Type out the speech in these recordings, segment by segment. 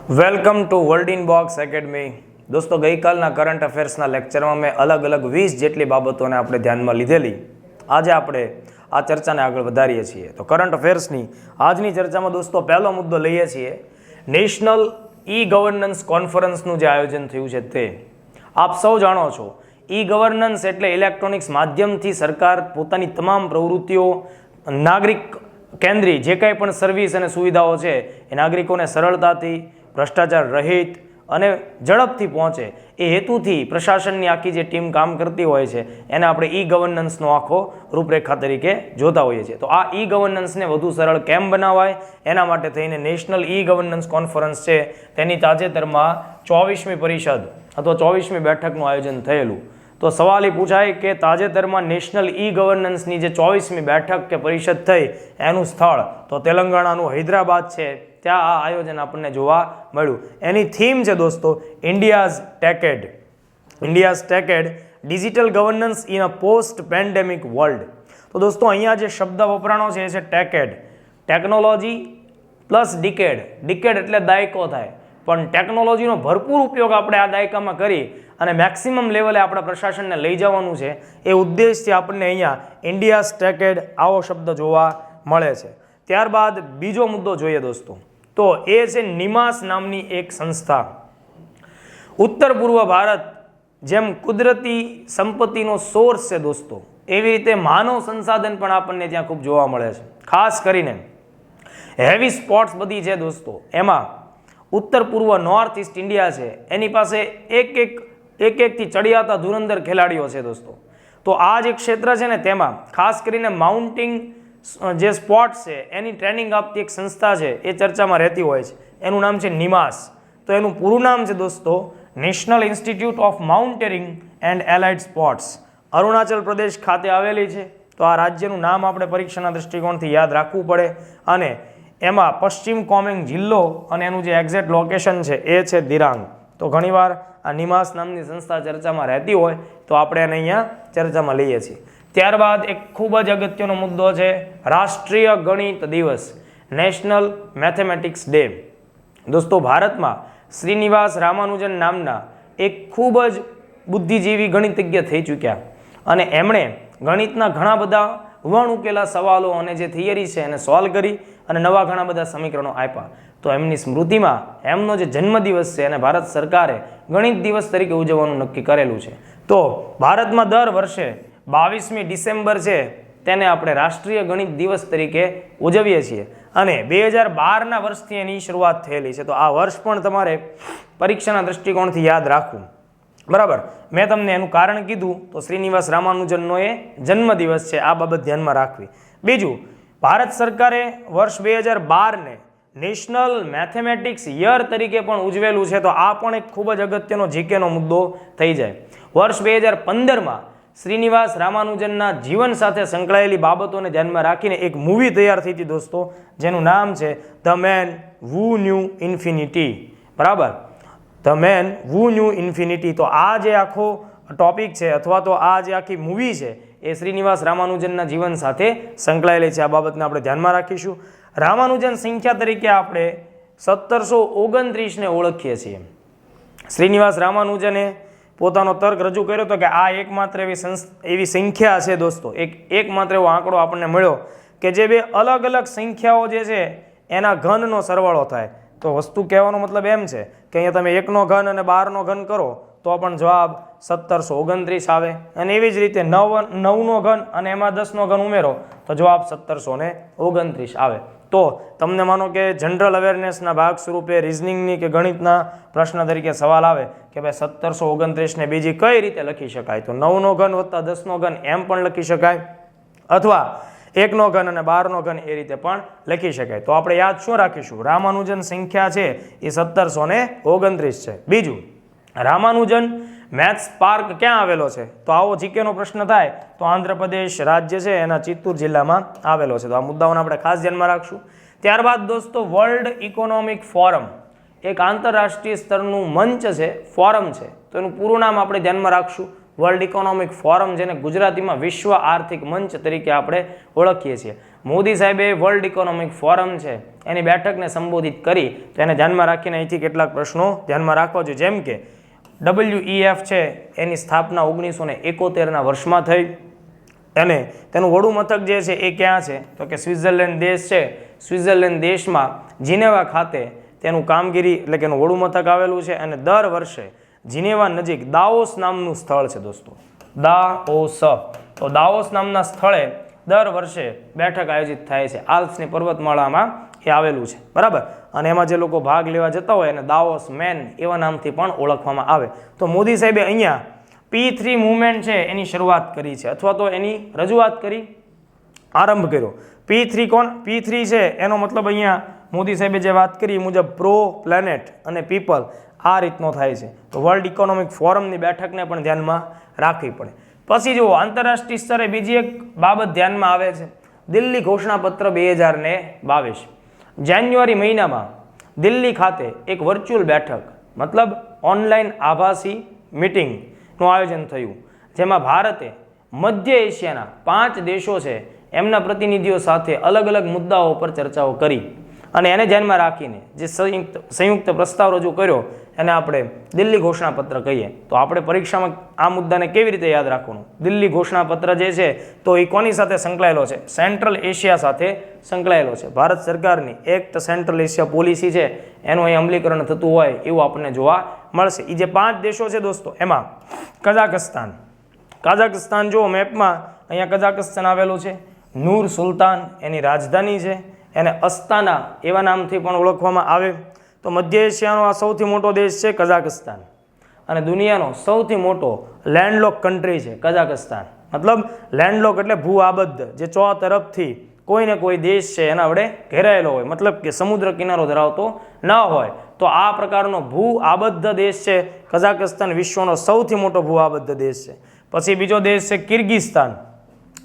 Welcome to world in box academy. દોસ્તો, ગઈકાલના current અફેર્સના લેક્ચરમાં મેં અલગ અલગ 20 જેટલી બાબતોને આપણે ધ્યાનમાં લીધેલી. આજે આપણે આ ચર્ચાને આગળ વધારીએ છીએ. તો કરંટ અફેર્સની આજની ચર્ચામાં દોસ્તો પહેલો મુદ્દો લઈએ છીએ નેશનલ ઈ ગવર્નન્સ કોન્ફરન્સનું જે આયોજન થયું છે તે. આપ સૌ જાણો છો, ઈ ગવર્નન્સ એટલે ઇલેક્ટ્રોનિક્સ માધ્યમથી સરકાર પોતાની તમામ પ્રવૃત્તિઓ નાગરિક કેન્દ્રી જે કાંઈ પણ સર્વિસ અને સુવિધાઓ છે એ નાગરિકોને સરળતાથી, ભ્રષ્ટાચાર રહિત અને ઝડપથી પહોંચે એ હેતુથી પ્રશાસનની આખી જે ટીમ કામ કરતી હોય છે એને આપણે ઈ ગવર્નન્સનો આખો રૂપરેખા તરીકે જોતા હોઈએ છીએ. તો આ ઈ ગવર્નન્સને વધુ સરળ કેમ બનાવાય એના માટે થઈને નેશનલ ઈ ગવર્નન્સ કોન્ફરન્સ છે તેની તાજેતરમાં 24મી પરિષદ અથવા 24મી બેઠકનું આયોજન થયેલું. તો સવાલ એ પૂછાય કે તાજેતરમાં નેશનલ ઈ ગવર્નન્સની જે 24મી બેઠક કે પરિષદ થઈ એનું સ્થળ તો તેલંગાણાનું હૈદરાબાદ છે. ત્યાં આ આયોજન આપણને જોવા મળ્યું. એની થીમ છે દોસ્તો India's techade. India's techade digital governance in a post pandemic world. તો દોસ્તો અહીંયા જે શબ્દ વપરાણો છે એ છે techade. Technology plus decade. Decade એટલે દાયકો થાય, પણ ટેકનોલોજીનો ભરપૂર ઉપયોગ આપણે આ દાયકામાં કરી અને મેક્સિમમ લેવલે આપણા પ્રશાસનને લઈ જવાનું છે એ ઉદ્દેશથી આપણને અહીંયા ઇન્ડિયાઝ ટેકેડ આવો શબ્દ જોવા મળે છે. ત્યારબાદ બીજો મુદ્દો જોઈએ દોસ્તો, તો એ છે નિમાસ નામની એક સંસ્થા. ઉત્તર પૂર્વ ભારત જેમ કુદરતી સંપત્તિનો સોર્સ છે દોસ્તો, એવી રીતે માનવ સંસાધન પણ આપણને ત્યાં ખૂબ જોવા મળે છે. ખાસ કરીને હેવી સ્પોર્ટ્સ બધી છે દોસ્તો, એમાં ઉત્તર પૂર્વ નોર્થ ઇસ્ટ ઇન્ડિયા છે એની પાસે એકથી ચડિયાતા ધુરંધર ખેલાડીઓ છે દોસ્તો. તો આ જે ક્ષેત્ર છે ને તેમાં ખાસ કરીને માઉન્ટિંગ જે સ્પોર્ટ્સ છે એની ટ્રેનિંગ આપતી એક સંસ્થા છે એ ચર્ચામાં રહેતી હોય છે. એનું નામ છે નિમાસ. તો એનું પૂરું નામ છે દોસ્તો National Institute of Mountaineering and Allied Sports. Arunachal Pradesh ખાતે આવેલી છે. તો આ રાજ્યનું નામ આપણે પરીક્ષાના દૃષ્ટિકોણથી યાદ રાખવું પડે. અને એમાં પશ્ચિમ કોમેંગ જિલ્લો અને એનું જે એક્ઝેક્ટ લોકેશન છે એ છે દિરાંગ. તો ઘણીવાર આ નિમાસ નામની સંસ્થા ચર્ચામાં રહેતી હોય તો આપણે એને અહીંયા ચર્ચામાં લઈએ છીએ. ત્યારબાદ એક ખૂબ જ અગત્યનો મુદ્દો છે રાષ્ટ્રીય ગણિત દિવસ, નેશનલ મેથેમેટિક્સ ડે. દોસ્તો, ભારતમાં શ્રીનિવાસ રામાનુજન નામના એક ખૂબ જ બુદ્ધિજીવી ગણિતજ્ઞ થઈ ચૂક્યા અને એમણે ગણિતના ઘણા બધા વણઉકેલા સવાલો અને જે થિયરી છે એને સોલ્વ કરી અને નવા ઘણા બધા સમીકરણો આપ્યા. તો એમની સ્મૃતિમાં એમનો જે જન્મદિવસ છે એને ભારત સરકારે ગણિત દિવસ તરીકે ઉજવવાનું નક્કી કરેલું છે. તો ભારતમાં દર વર્ષે 22મી ડિસેમ્બર છે તેને આપણે રાષ્ટ્રીય ગણિત દિવસ તરીકે ઉજવીએ છીએ અને 2012ના વર્ષથી એની શરૂઆત થયેલી છે. તો આ વર્ષ પણ તમારે પરીક્ષાના દૃષ્ટિકોણથી યાદ રાખવું. બરાબર, મેં તમને એનું કારણ કીધું. તો શ્રીનિવાસ રામાનુજનનો એ જન્મદિવસ છે, આ બાબત ધ્યાનમાં રાખવી. બીજું, ભારત સરકારે વર્ષ 2012ને નેશનલ મેથેમેટિક્સ યર તરીકે પણ ઉજવેલું છે. તો આ પણ એક ખૂબ જ અગત્યનો જીકેનો મુદ્દો થઈ જાય. વર્ષ 2015માં શ્રીનિવાસ રામાનુજનના જીવન સાથે સંકળાયેલી બાબતોને ધ્યાનમાં રાખીને એક મૂવી તૈયાર થઈ હતી દોસ્તો, જેનું નામ છે ધ મેન વુ ન્યુ ઇન્ફિનિટી. બરાબર, ધ મેન વુ ન્યુ ઇન્ફિનિટી. તો આ જે આખો ટોપિક છે અથવા તો આ જે આખી મૂવી છે એ શ્રીનિવાસ રામાનુજનના જીવન સાથે સંકળાયેલી છે. આ બાબતને આપણે ધ્યાનમાં રાખીશું. રામાનુજન સંખ્યા તરીકે આપણે 1729ને ઓળખીએ છીએ. શ્રીનિવાસ રામાનુજને પોતાનો તર્ક રજૂ કર્યો હતો કે આ એકમાત્ર એવી સંખ્યા છે દોસ્તો, એકમાત્ર એવો આંકડો આપણને મળ્યો કે જે બે અલગ અલગ સંખ્યાઓ જે છે એના ઘનનો સરવાળો થાય. તો વસ્તુ કહેવાનો મતલબ એમ છે કે અહીંયા તમે 1નો ઘન અને 12નો ઘન કરો તો પણ જવાબ 1729 આવે. અને એવી જ રીતે 9નો ઘન અને એમાં 10નો ઘન ઉમેરો તો જવાબ 1729 આવે. તો તમને માનો કે જનરલ અવેરનેસના ભાગ સ્વરૂપે રિઝનિંગની કે ગણિતના પ્રશ્ન તરીકે સવાલ આવે કે ભાઈ 1729ને બીજી કઈ રીતે લખી શકાય, તો 9નો ઘન વત્તા 10નો ઘન એમ પણ લખી શકાય અથવા 1નો ઘન અને 12નો ઘન એ રીતે પણ લખી શકાય. તો આપણે યાદ શું રાખીશું? રામાનુજન સંખ્યા છે એ 1729 છે. બીજું, રામાનુજન મેથ્સ પાર્ક ક્યાં આવેલો છે? તો આવો જીકેનો પ્રશ્ન થાય તો આંધ્રપ્રદેશ રાજ્ય છે એના ચિત્તૂર જિલ્લામાં આવેલો છે. તો આ મુદ્દાઓને આપણે ખાસ ધ્યાનમાં રાખશું. ત્યારબાદ દોસ્તો, વર્લ્ડ ઇકોનોમિક ફોરમ એક આંતરરાષ્ટ્રીય સ્તરનું મંચ છે, ફોરમ છે. તો એનું પૂરું નામ આપણે ધ્યાનમાં રાખશું, વર્લ્ડ ઇકોનોમિક ફોરમ, જેને ગુજરાતીમાં વિશ્વ આર્થિક મંચ તરીકે આપણે ઓળખીએ છીએ. મોદી સાહેબે વર્લ્ડ ઇકોનોમિક ફોરમ છે એની બેઠકને સંબોધિત કરી. તો એને ધ્યાનમાં રાખીને અહીંથી કેટલાક પ્રશ્નો ધ્યાનમાં રાખવા જોઈએ. જેમ કે WEF છે એની સ્થાપના 1971ના વર્ષમાં થઈ અને તેનું વડું મથક જે છે એ ક્યાં છે તો કે સ્વિટ્ઝરલેન્ડ દેશ છે. સ્વિટ્ઝરલેન્ડ દેશમાં જીનેવા ખાતે તેનું કામગીરી એટલે કે એનું વડું મથક આવેલું છે. અને દર વર્ષે જીનેવા નજીક દાઓસ નામનું સ્થળ છે દોસ્તો, દાઓસ. તો દાઓસ નામના સ્થળે દર વર્ષે બેઠક આયોજિત થાય છે. આલ્પ્સની પર્વતમાળામાં એ આવેલું છે, બરાબર. અને એમાં જે લોકો ભાગ લેવા જતા હોય એને દાઓસ મેન એવા નામથી પણ ઓળખવામાં આવે. તો મોદી સાહેબે અહીંયા P3 મુવમેન્ટ છે એની શરૂઆત કરી છે, અથવા તો એની રજૂઆત કરી, આરંભ કર્યો. P3 કોણ? P3 છે એનો મતલબ અહીંયા મોદી સાહેબે જે વાત કરી એ મુજબ પ્રો પ્લેનેટ અને પીપલ આ રીતનો થાય છે. તો વર્લ્ડ ઇકોનોમિક ફોરમની બેઠકને પણ ધ્યાનમાં રાખવી પડે. પછી જુઓ, આંતરરાષ્ટ્રીય સ્તરે બીજી એક બાબત ધ્યાનમાં આવે છે, દિલ્હી ઘોષણાપત્ર 2022. જાન્યુઆરી મહિનામાં દિલ્હી ખાતે એક વર્ચ્યુઅલ બેઠક મતલબ ઓનલાઈન આભાસી મિટિંગનું આયોજન થયું, જેમાં ભારતે મધ્ય એશિયાના 5 દેશો છે એમના પ્રતિનિધિઓ સાથે અલગ અલગ મુદ્દાઓ પર ચર્ચાઓ કરી. અને એને ધ્યાનમાં રાખીને જે સંયુક્ત પ્રસ્તાવ રજૂ કર્યો એને આપણે દિલ્હી ઘોષણાપત્ર કહીએ. તો આપણે પરીક્ષામાં આ મુદ્દાને કેવી રીતે યાદ રાખવાનું? દિલ્હી ઘોષણાપત્ર જે છે તો એ કોની સાથે સંકળાયેલો છે? સેન્ટ્રલ એશિયા સાથે સંકળાયેલો છે. ભારત સરકારની એક્ટ સેન્ટ્રલ એશિયા પોલિસી છે એનું અહીં અમલીકરણ થતું હોય એવું આપણને જોવા મળશે. એ જે 5 દેશો છે દોસ્તો એમાં કાઝાકસ્તાન જુઓ મેપમાં, અહીંયા કઝાકસ્તાન આવેલું છે. નૂર સુલતાન એની રાજધાની છે, એને અસ્તાના એવા નામથી પણ ઓળખવામાં આવે. તો મધ્ય એશિયાનો આ સૌથી મોટો દેશ છે કઝાકસ્તાન, અને દુનિયાનો સૌથી મોટો લેન્ડલોક કન્ટ્રી છે કઝાકસ્તાન. મતલબ લેન્ડલોક એટલે ભૂ આબદ્ધ, જે ચો તરફથી કોઈ ને કોઈ દેશ છે એના વડે ઘેરાયેલો હોય, મતલબ કે સમુદ્ર કિનારો ધરાવતો ન હોય. તો આ પ્રકારનો ભૂ આબદ્ધ દેશ છે કઝાકસ્તાન, વિશ્વનો સૌથી મોટો ભૂ આબદ્ધ દેશ છે. પછી બીજો દેશ છે કિર્ગિસ્તાન.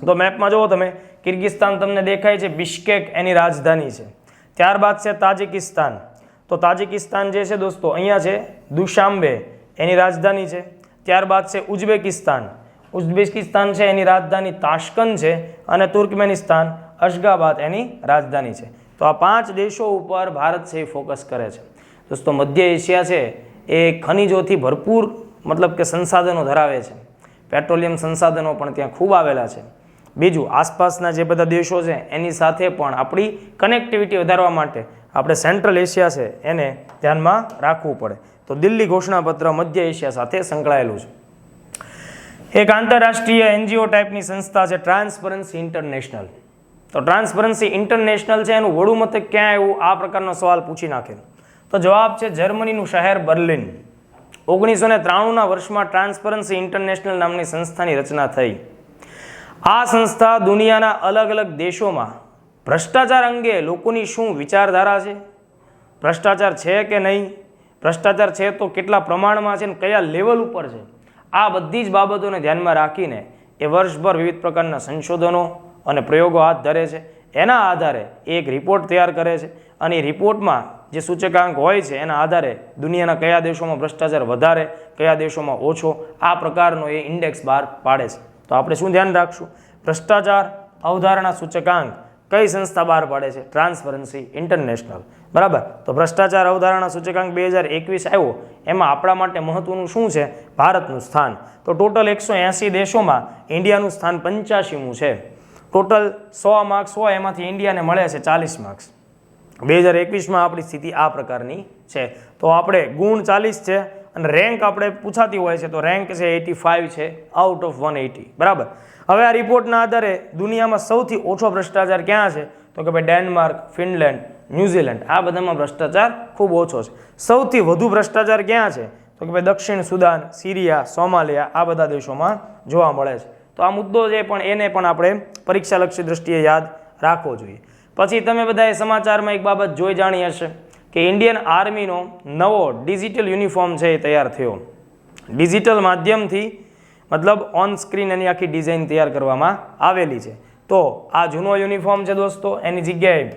તો મેપમાં જુઓ તમે, કિર્ગિસ્તાન તમને દેખાય છે, બિશ્કેક એની રાજધાની છે. ત્યારબાદ છે તાજિકિસ્તાન. તો તાજિકિસ્તાન જે છે દોસ્તો અહીંયા છે દુશાંબે એની રાજધાની છે. ત્યારબાદ છે ઉઝબેકિસ્તાન. ઉઝબેકિસ્તાન છે એની રાજધાની તાશ્કંદ છે. અને તુર્કમેનિસ્તાન અશગાબાદ એની રાજધાની છે. તો આ 5 દેશો ઉપર ભારત છે એ ફોકસ કરે છે. દોસ્તો મધ્ય એશિયા છે એ ખનિજોથી ભરપૂર મતલબ કે સંસાધનો ધરાવે છે. પેટ્રોલિયમ સંસાધનો પણ ત્યાં ખૂબ આવેલા છે. બીજું, આસપાસના જે બધા દેશો છે એની સાથે પણ આપણી કનેક્ટિવિટી વધારવા માટે આપણે સેન્ટ્રલ એશિયા છે એને ધ્યાનમાં રાખવું પડે. તો દિલ્હી ઘોષણાપત્ર મધ્ય એશિયા સાથે સંકળાયેલું છે. એક આંતરરાષ્ટ્રીય NGO ટાઈપની સંસ્થા છે ટ્રાન્સપરન્સી ઇન્ટરનેશનલ. તો ટ્રાન્સપરન્સી ઇન્ટરનેશનલ છે એનું વડું મથક ક્યાં આવ્યું? આ પ્રકારનો સવાલ પૂછી નાખે. તો જવાબ છે જર્મનીનું શહેર બર્લિન. 1993ના વર્ષમાં ટ્રાન્સપરન્સી ઇન્ટરનેશનલ નામની સંસ્થાની રચના થઈ. આ સંસ્થા દુનિયાના અલગ અલગ દેશોમાં ભ્રષ્ટાચાર અંગે લોકોની શું વિચારધારા છે, ભ્રષ્ટાચાર છે કે નહીં, ભ્રષ્ટાચાર છે તો કેટલા પ્રમાણમાં છે અને કયા લેવલ ઉપર છે, આ બધી જ બાબતોને ધ્યાનમાં રાખીને એ વર્ષભર વિવિધ પ્રકારના સંશોધનો અને પ્રયોગો હાથ ધરે છે. એના આધારે એક રિપોર્ટ તૈયાર કરે છે અને એ રિપોર્ટમાં જે સૂચકાંક હોય છે એના આધારે દુનિયાના કયા દેશોમાં ભ્રષ્ટાચાર વધારે, કયા દેશોમાં ઓછો, આ પ્રકારનો એ ઇન્ડેક્સ બહાર પાડે છે. તો આપણે શું ધ્યાન રાખશું? ભ્રષ્ટાચાર અવધારણા સૂચકાંક કઈ સંસ્થા બહાર પાડે છે? ટ્રાન્સપરન્સી ઇન્ટરનેશનલ, બરાબર. તો ભ્રષ્ટાચાર અવધારણા સૂચકાંક 2021 આવ્યો, એમાં આપણા માટે મહત્વનું શું છે? ભારતનું સ્થાન. તો ટોટલ 180 દેશોમાં ઇન્ડિયાનું સ્થાન 85મું છે. ટોટલ 100 માર્ક્સ હોય એમાંથી ઇન્ડિયાને મળે છે 40 માર્ક્સ. 2021માં આપણી સ્થિતિ આ પ્રકારની છે. તો આપણે ગુણ 40 છે અને રેન્ક આપણે પૂછાતી હોય છે તો રેન્ક છે 85 છે આઉટ ઓફ 180, બરાબર. હવે આ રિપોર્ટના આધારે દુનિયામાં સૌથી ઓછો ભ્રષ્ટાચાર ક્યાં છે? તો કે ભાઈ ડેનમાર્ક, ફિનલેન્ડ, ન્યુઝીલેન્ડ, આ બધામાં ભ્રષ્ટાચાર ખૂબ ઓછો છે. સૌથી વધુ ભ્રષ્ટાચાર ક્યાં છે? તો કે ભાઈ દક્ષિણ સુદાન, સિરિયા, સોમાલિયા, આ બધા દેશોમાં જોવા મળે છે. તો આ મુદ્દો છે પણ એને પણ આપણે પરીક્ષાલક્ષી દ્રષ્ટિએ યાદ રાખવો જોઈએ. પછી તમે બધાએ સમાચારમાં એક બાબત જોઈ જાણી હશે કે ઇન્ડિયન આર્મીનો નવો ડિજિટલ યુનિફોર્મ છે એ તૈયાર થયો. ડિજિટલ માધ્યમથી મતલબ ઓન સ્ક્રીન એની આખી ડિઝાઇન તૈયાર કરવામાં આવેલી છે. તો આ જૂનો યુનિફોર્મ છે દોસ્તો, એની જગ્યાએ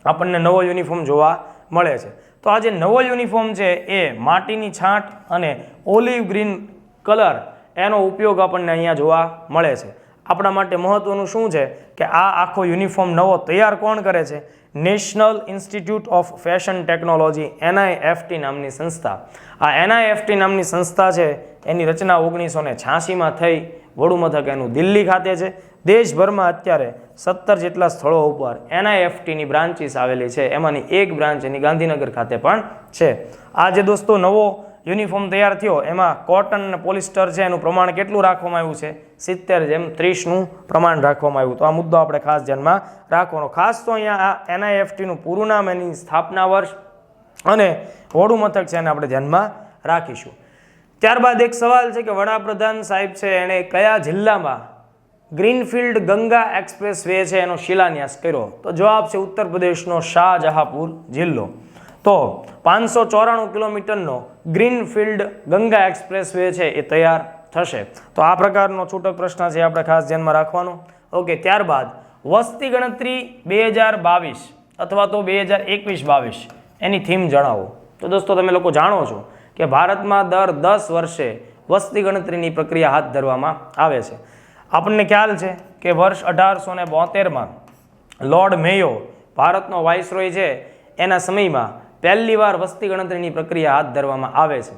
આપણને નવો યુનિફોર્મ જોવા મળે છે. તો આ જે નવો યુનિફોર્મ છે એ માટીની છાંટ અને ઓલિવ ગ્રીન કલર એનો ઉપયોગ આપણને અહીંયા જોવા મળે છે. આપણા માટે મહત્વનું શું છે કે આ આખો યુનિફોર્મ નવો તૈયાર કોણ કરે છે? National Institute of fashion technology NIFT નામની સંસ્થા. આ NIFT નામની સંસ્થા છે એની રચના 1986માં થઈ. વડું મથક એનું દિલ્હી ખાતે છે. દેશભરમાં અત્યારે 17 જેટલા સ્થળો ઉપર NIFTની બ્રાન્ચીસ આવેલી છે. એમાંની એક બ્રાન્ચ એની ગાંધીનગર ખાતે પણ છે. આ જે દોસ્તો નવો યુનિફોર્મ તૈયાર થયો એમાં કોટન અને પોલિસ્ટર છે એનું પ્રમાણ કેટલું રાખવામાં આવ્યું છે? 70:30નું પ્રમાણ રાખવામાં આવ્યું. તો આ મુદ્દો આપણે ખાસ ધ્યાનમાં રાખવાનો. ખાસ તો અહીંયા આ NIFTનું પૂરું નામ, એની સ્થાપના વર્ષ અને વડું મથક છે એને આપણે ધ્યાનમાં રાખીશું. ત્યારબાદ એક સવાલ છે કે વડાપ્રધાન સાહેબ છે એણે કયા જિલ્લામાં ગ્રીનફિલ્ડ ગંગા એક્સપ્રેસ વે છે એનો શિલાન્યાસ કર્યો? તો જવાબ છે ઉત્તર પ્રદેશનો શાહજહાંપુર જિલ્લો. તો 594 કિલોમીટરનો ગ્રીનફિલ્ડ ગંગા એક્સપ્રેસ વે છે એ તૈયાર થશે. તો આ પ્રકારનો છૂટક પ્રશ્ન છે આપણે ખાસ ધ્યાનમાં રાખવાનો. ઓકે, ત્યારબાદ વસ્તી ગણતરી 2022 અથવા તો 2021-22 એની થીમ જણાવો. તો દોસ્તો તમે લોકો જાણો છો કે ભારતમાં દર 10 વર્ષે વસ્તી ગણતરીની પ્રક્રિયા હાથ ધરવામાં આવે છે. આપણને ખ્યાલ છે કે વર્ષ 1872માં લોર્ડ મેયો ભારતનો વાઇસરોય છે એના સમયમાં પહેલી વાર વસ્તી ગણતરીની પ્રક્રિયા હાથ ધરવામાં આવે છે.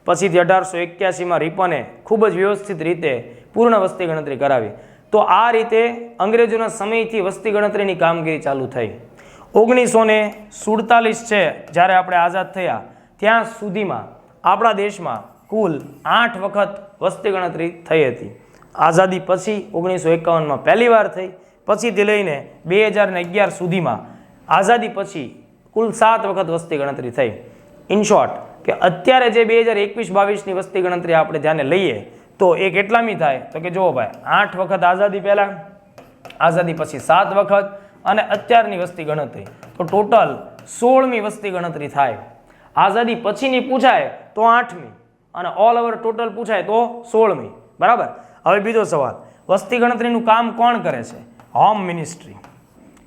પછીથી 1881માં રિપને ખૂબ જ વ્યવસ્થિત રીતે પૂર્ણ વસ્તી ગણતરી કરાવી. તો આ રીતે અંગ્રેજોના સમયથી વસ્તી ગણતરીની કામગીરી ચાલુ થઈ. 1947 છે જ્યારે આપણે આઝાદ થયા ત્યાં સુધીમાં આપણા દેશમાં કુલ 8 વખત વસ્તી ગણતરી થઈ હતી. આઝાદી પછી 1951માં પહેલી વાર થઈ. પછીથી લઈને 2011 સુધીમાં આઝાદી પછી કુલ 7 વખત વસ્તી ગણતરી થઈ. ઇન શોર્ટ કે અત્યારે જે 2021-22ની વસ્તી ગણતરી આપણે ધ્યાને લઈએ તો એ કેટલામી થાય? તો કે જુઓ ભાઈ, 8 વખત આઝાદી પહેલાં, આઝાદી પછી 7 વખત અને અત્યારની વસ્તી ગણતરી, તો ટોટલ 16મી વસ્તી ગણતરી થાય. આઝાદી પછીની પૂછાય તો 8મી અને ઓલ ઓવર ટોટલ પૂછાય તો 16મી. બરાબર. હવે બીજો સવાલ, વસ્તી ગણતરીનું કામ કોણ કરે છે? હોમ મિનિસ્ટ્રી,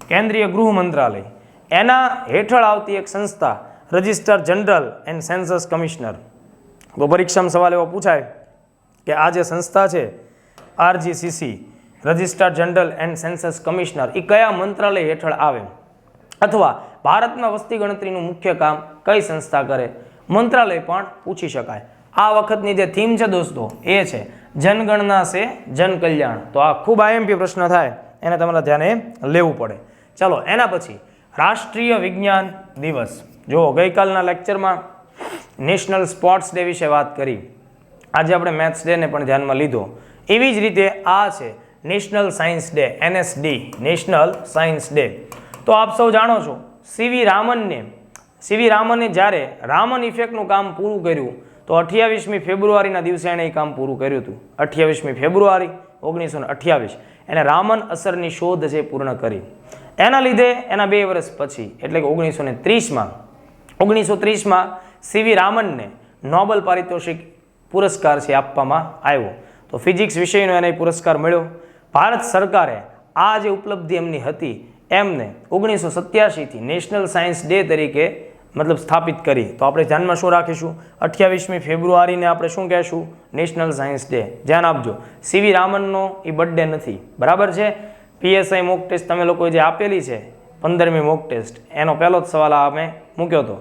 કેન્દ્રીય ગૃહ મંત્રાલય, એના હેઠળ આવતી એક સંસ્થા registrar general and census commissioner. તો પરીક્ષામાં સવાલ એવો પૂછાય કે આ જે સંસ્થા છે RGCC, registrar general and census commissioner, એ કયા મંત્રાલય હેઠળ આવે? અથવા ભારતમાં વસ્તી ગણતરીનું મુખ્ય કામ કઈ સંસ્થા કરે? મંત્રાલય પણ પૂછી શકાય. આ વખતની જે થીમ છે દોસ્તો એ છે જનગણના સે જન કલ્યાણ. તો આ ખૂબ IMP પ્રશ્ન થાય, એને તમારે ધ્યાને લેવું પડે. ચાલો, એના પછી રાષ્ટ્રીય વિજ્ઞાન દિવસ. જો ગઈકાલના લેક્ચરમાં નેશનલ સ્પોર્ટ્સ ડે વિશે વાત કરી, આજે આપણે મેથ્સ ડે ને પણ ધ્યાનમાં લીધો. એવી જ રીતે આ છે national science day, NSD, national science day. તો આપ સૌ જાણો છો સીવી રામને જ્યારે રામન ઇફેક્ટનું કામ પૂરું કર્યું તો 28મી ફેબ્રુઆરીના દિવસે એણે એ કામ પૂરું કર્યું હતું. 28મી ફેબ્રુઆરી 1928 એણે રામન અસરની શોધ છે પૂર્ણ કરી. એના લીધે એના 2 વર્ષ પછી એટલે કે 1930માં સીવી રામનને નોબેલ પારિતોષિક પુરસ્કાર છે આપવામાં આવ્યો. તો ફિઝિક્સ વિષયનો એને પુરસ્કાર મળ્યો. ભારત સરકારે આ જે ઉપલબ્ધિ એમની હતી એમને 1987થી નેશનલ સાયન્સ ડે તરીકે સ્થાપિત કરી. તો આપણે ધ્યાનમાં શું રાખીશું? 28મી ફેબ્રુઆરીને આપણે શું કહેશું? National science day. ધ્યાન આપજો, સીવી રામનનો એ બર્થડે નથી. બરાબર છે. PSI મોક ટેસ્ટ તમે લોકોએ જે આપેલી છે 15મી મોક ટેસ્ટ, એનો પહેલો જ સવાલ અમે મૂક્યો હતો.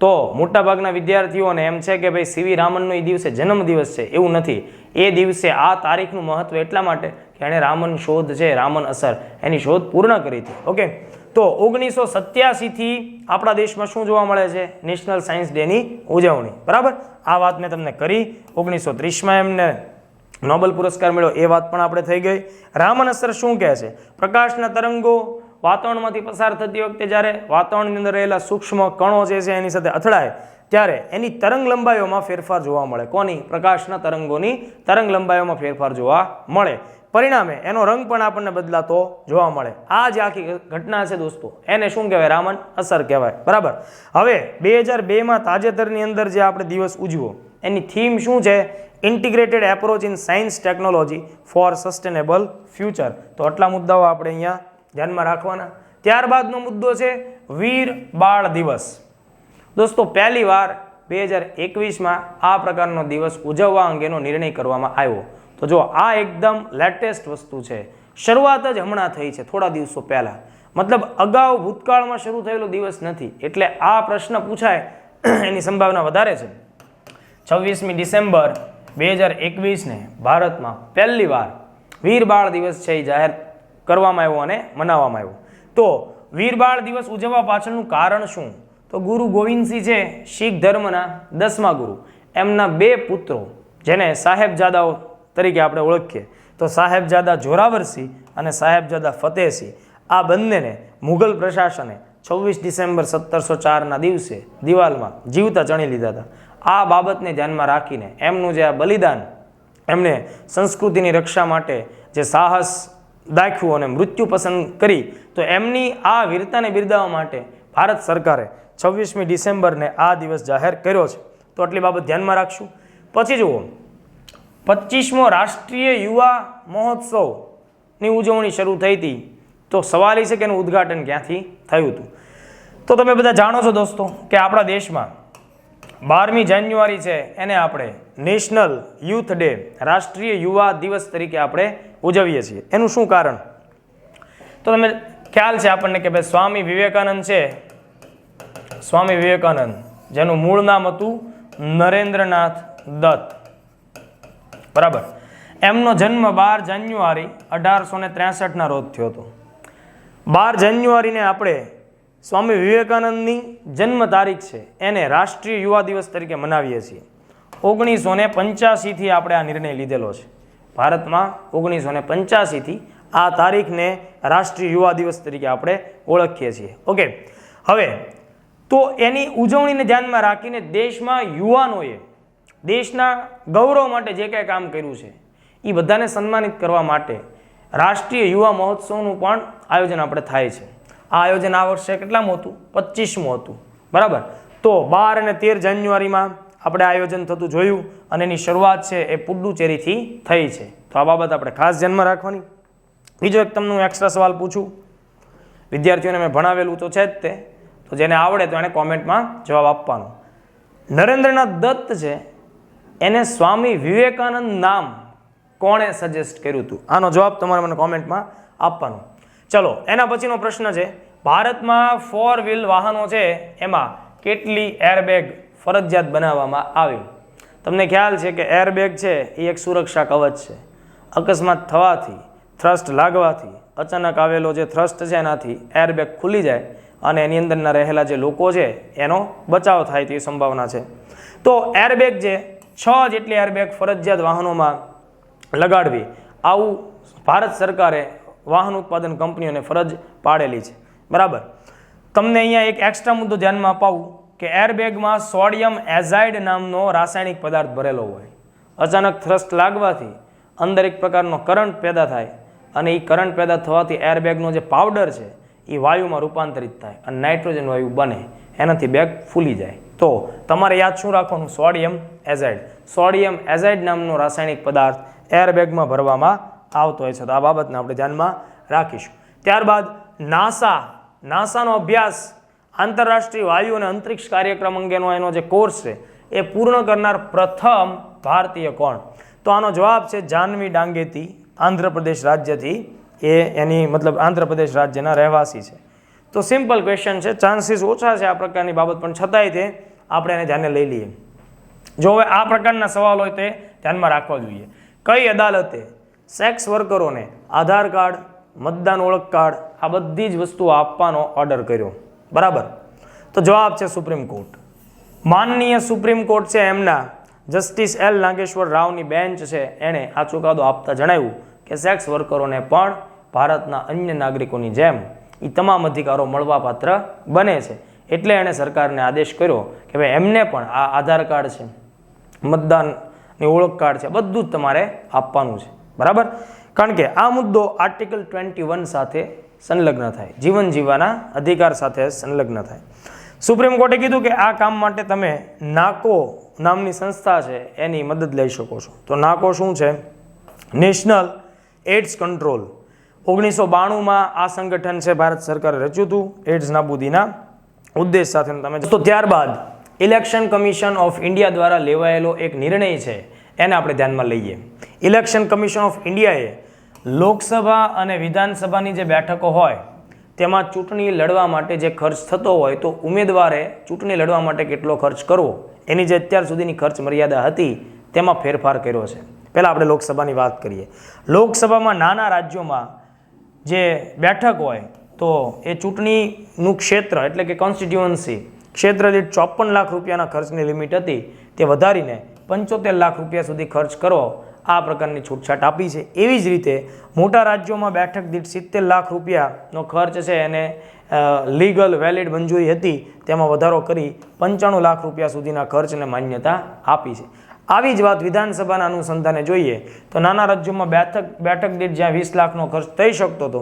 તો મોટાભાગના વિદ્યાર્થીઓને એમ છે કે ભાઈ સીવી રામનનો એ દિવસે જન્મદિવસ છે. એવું નથી. એ દિવસે આ તારીખનું મહત્વ એટલા માટે કે એણે રામન શોધ છે, રામન અસર, એની શોધ પૂર્ણ કરી હતી. ઓકે, તો 1987થી આપણા દેશમાં શું જોવા મળે છે? નેશનલ સાયન્સ ડેની ઉજવણી. બરાબર. આ વાત મેં તમને કરી. 1930માં એમને નોબેલ પુરસ્કાર મળ્યો, એ વાત પણ આપણે થઈ ગઈ. રામન અસર શું કહે છે? પ્રકાશના તરંગો વાતાવરણમાંથી પસાર થતી વખતે જ્યારે વાતાવરણની અંદર રહેલા સૂક્ષ્મ કણો જે છે એની સાથે અથડાય ત્યારે એની તરંગ લંબાઈઓમાં ફેરફાર જોવા મળે. કોની? પ્રકાશના તરંગોની તરંગ લંબાઈઓમાં ફેરફાર જોવા મળે. પરિણામે એનો રંગ પણ આપણને બદલાતો જોવા મળે. આ જે આખી ઘટના છે દોસ્તો એને શું કહેવાય? રામન અસર કહેવાય. બરાબર. હવે 2002માં તાજેતરની અંદર જે આપણે દિવસ ઉજવો એની થીમ શું છે? Integrated approach in science technology four sustainable future. તો આટલા મુદ્દાઓ આપણે અહીંયા ધ્યાનમાં રાખવાના. ત્યારબાદનો મુદ્દો છે વીર બાળ દિવસ. દોસ્તો પહેલી વાર 2021માં આ પ્રકારનો દિવસ ઉજવવા અંગેનો નિર્ણય કરવામાં આવ્યો. તો જો આ એકદમ લેટેસ્ટ વસ્તુ છે, શરૂઆત જ હમણાં થઈ છે થોડા દિવસો પહેલાં. મતલબ અગાઉ ભૂતકાળમાં શરૂ થયેલો દિવસ નથી, એટલે આ પ્રશ્ન પૂછાય એની સંભાવના વધારે છે. 26મી ડિસેમ્બર 2021ને ભારતમાં પહેલી વાર વીર બાળ દિવસ છે એ જાહેર કરવામાં આવ્યો અને મનાવવામાં આવ્યો. તો વીર બાળ દિવસ ઉજવવા પાછળનું કારણ શું? તો ગુરુ ગોવિંદસિંહ છે શીખ ધર્મના 10મા ગુરુ, એમના 2 પુત્રો જેને સાહેબજાદાઓ તરીકે આપણે ઓળખીએ, તો સાહેબજાદા જોરાવરસિંહ અને સાહેબજાદા ફતેહસિંહ, આ બંનેને મુઘલ પ્રશાસને 26 ડિસેમ્બર 1704ના દિવસે દિવાલમાં જીવતા ચણી લીધા હતા. આ બાબતને ધ્યાનમાં રાખીને એમનું જે આ બલિદાન, એમને સંસ્કૃતિની રક્ષા માટે જે સાહસ દાખ્યું અને મૃત્યુ પસંદ કરી, તો એમની આ વીરતાને બિરદાવવા માટે ભારત સરકારે 26મી ડિસેમ્બરને આ દિવસ જાહેર કર્યો છે. તો આટલી બાબત ધ્યાનમાં રાખશું. પછી જુઓ, 25મો રાષ્ટ્રીય યુવા મહોત્સવની ઉજવણી શરૂ થઈ હતી. તો સવાલ એ છે કે એનું ઉદ્ઘાટન ક્યાંથી થયું હતું? તો તમે બધા જાણો છો દોસ્તો કે આપણા દેશમાં 12મી જાન્યુઆરી છે એને આપણે નેશનલ યુથ ડે, રાષ્ટ્રીય યુવા દિવસ તરીકે આપણે ઉજવીએ છીએ. એનું શું કારણ? તો તમે ખ્યાલ છે આપણને કે ભાઈ સ્વામી વિવેકાનંદ છે, સ્વામી વિવેકાનંદ જેનું મૂળ નામ હતું નરેન્દ્રનાથ દત્ત, બરાબર, એમનો જન્મ 12 જાન્યુઆરી 1863ના રોજ થયો હતો. 12 જાન્યુઆરીને આપણે સ્વામી વિવેકાનંદની જન્મ તારીખ છે એને રાષ્ટ્રીય યુવા દિવસ તરીકે મનાવીએ છીએ. 1985થી આપણે આ નિર્ણય લીધેલો છે. ભારતમાં 1985થી આ તારીખને રાષ્ટ્રીય યુવા દિવસ તરીકે આપણે ઓળખીએ છીએ. ઓકે, હવે તો એની ઉજવણીને ધ્યાનમાં રાખીને દેશમાં યુવાનોએ દેશના ગૌરવ માટે જે કંઈ કામ કર્યું છે એ બધાને સન્માનિત કરવા માટે રાષ્ટ્રીય યુવા મહોત્સવનું પણ આયોજન આપણે થાય છે. આ આયોજન આ વર્ષે કેટલામું હતું? 25મું હતું, બરાબર. તો 12 અને 13 જાન્યુઆરીમાં આપણે આયોજન થતું જોયું અને એની શરૂઆત છે એ પુડ્ડુચેરીથી થઈ છે. તો આ બાબત આપણે ખાસ ધ્યાનમાં રાખવાની. બીજો એક તમને એક્સ્ટ્રા સવાલ પૂછું, વિદ્યાર્થીઓને મેં ભણાવેલું તો છે જ તે, તો જેને આવડે તો એને કોમેન્ટમાં જવાબ આપવાનો. નરેન્દ્રનાથ દત્ત છે એને સ્વામી વિવેકાનંદ નામ કોણે સજેસ્ટ કર્યું હતું? આનો જવાબ તમારે મને કોમેન્ટમાં આપવાનો. ચલો, એના પછીનો પ્રશ્ન છે, ભારતમાં 4 વ્હીલ વાહનો છે એમાં કેટલી એરબેગ ફરજિયાત બનાવવામાં આવી? તમને ખ્યાલ છે કે એરબેગ છે એ એક સુરક્ષા કવચ છે. અકસ્માત થવાથી, થ્રસ્ટ લાગવાથી, અચાનક આવેલો જે થ્રસ્ટ છે એનાથી એરબેગ ખુલી જાય અને એની અંદરના રહેલા જે લોકો છે એનો બચાવ થાય તેવી સંભાવના છે. તો એરબેગ જે 6 જેટલી એરબેગ ફરજિયાત વાહનોમાં લગાડવી, આવું ભારત સરકારે વાહન ઉત્પાદન કંપનીઓને ફરજ પાડેલી છે, બરાબર. તમને અહીંયા એક એક્સ્ટ્રા મુદ્દો ધ્યાનમાં અપાવું કે એરબેગમાં સોડિયમ એઝાઇડ નામનો રાસાયણિક પદાર્થ ભરેલો હોય. અચાનક થ્રસ્ટ લાગવાથી અંદર એક પ્રકારનો કરંટ પેદા થાય અને એ કરંટ પેદા થવાથી એરબેગનો જે પાવડર છે એ વાયુમાં રૂપાંતરિત થાય અને નાઇટ્રોજન વાયુ બને, એનાથી બેગ ફૂલી જાય. તો તમારે યાદ શું રાખવાનું? સોડિયમ એઝાઇડ. સોડિયમ એઝાઇડ નામનો રાસાયણિક પદાર્થ એરબેગમાં ભરવામાં આવતો હોય છે. તો આ બાબતને આપણે ધ્યાનમાં રાખીશું. ત્યારબાદ નાસાનો અભ્યાસ, આંતરરાષ્ટ્રીય વાયુ અને અંતરિક્ષ કાર્યક્રમ અંગેનો એનો જે કોર્સ છે એ પૂર્ણ કરનાર પ્રથમ ભારતીય કોણ? તો આનો જવાબ છે જાનવી ડાંગેતી, આંધ્રપ્રદેશ રાજ્યથી. એ એની મતલબ આંધ્રપ્રદેશ રાજ્યના રહેવાસી છે. તો સિમ્પલ ક્વેશ્ચન છે, ચાન્સીસ ઓછા છે આ પ્રકારની બાબત, પણ છતાંય તે આપણે એને ધ્યાને લઈ લઈએ. જો હવે આ પ્રકારના સવાલ હોય તે ધ્યાનમાં રાખવા જોઈએ. કઈ અદાલતે સેક્સ વર્કરોને આધાર કાર્ડ, મતદાન ઓળખ કાર્ડ, આ બધી જ વસ્તુઓ આપવાનો ઓર્ડર કર્યો? બરાબર. તો જવાબ છે સુપ્રીમ કોર્ટ. માનનીય સુપ્રીમ કોર્ટ છે એમના જસ્ટિસ એલ નાગેશ્વર રાવની બેન્ચ છે એણે આ ચુકાદો આપતા જણાવ્યું કે સેક્સ વર્કરોને પણ ભારતના અન્ય નાગરિકોની જેમ એ તમામ અધિકારો મળવાપાત્ર બને છે. એટલે એણે સરકારને આદેશ કર્યો કે ભાઈ એમને પણ આ આધાર કાર્ડ છે, મતદાનની ઓળખ કાર્ડ છે, બધું જ તમારે આપવાનું છે, બરાબર. કારણ કે આ મુદ્દો આર્ટિકલ 21 સાથે સંલગ્ન થાય, જીવન જીવવાના અધિકાર સાથે સંલગ્ન થાય. સુપ્રીમ કોર્ટે કીધું કે આ કામ માટે તમે નાકો નામની સંસ્થા છે એની મદદ લઈ શકો છો. તો નાકો શું છે? National ads control. 1992માં આ સંગઠન છે ભારત સરકારે રચ્યું હતું એડ્સ નાબૂદીના ઉદ્દેશ સાથે. તમે તો ત્યારબાદ ઇલેક્શન કમિશન ઓફ ઇન્ડિયા દ્વારા લેવાયેલો એક નિર્ણય છે એને આપણે ધ્યાનમાં લઈએ. ઇલેક્શન કમિશન ઓફ ઇન્ડિયાએ લોકસભા અને વિધાનસભાની જે બેઠકો હોય તેમાં ચૂંટણી લડવા માટે જે ખર્ચ થતો હોય તો ઉમેદવારે ચૂંટણી લડવા માટે કેટલો ખર્ચ કરવો એની જે અત્યાર સુધીની ખર્ચ મર્યાદા હતી તેમાં ફેરફાર કર્યો છે. પહેલાં આપણે લોકસભાની વાત કરીએ. લોકસભામાં નાના રાજ્યોમાં જે બેઠક હોય તો એ ચૂંટણીનું ક્ષેત્ર એટલે કે કોન્સ્ટિટ્યુઅન્સી ક્ષેત્ર દીઠ 54 લાખ રૂપિયાના ખર્ચની લિમિટ હતી તે વધારીને 75 લાખ રૂપિયા સુધી ખર્ચ કરો આ પ્રકારની છૂટછાટ આપી છે. એવી જ રીતે મોટા રાજ્યોમાં બેઠક દીઠ 70 લાખ રૂપિયાનો ખર્ચ છે એને લીગલ વેલિડ મંજૂરી હતી તેમાં વધારો કરી 95 લાખ રૂપિયા સુધીના ખર્ચને માન્યતા આપી છે. આવી જ વાત વિધાનસભાના અનુસંધાને જોઈએ તો નાના રાજ્યોમાં બેઠક દીઠ જ્યાં 20 લાખનો ખર્ચ થઈ શકતો હતો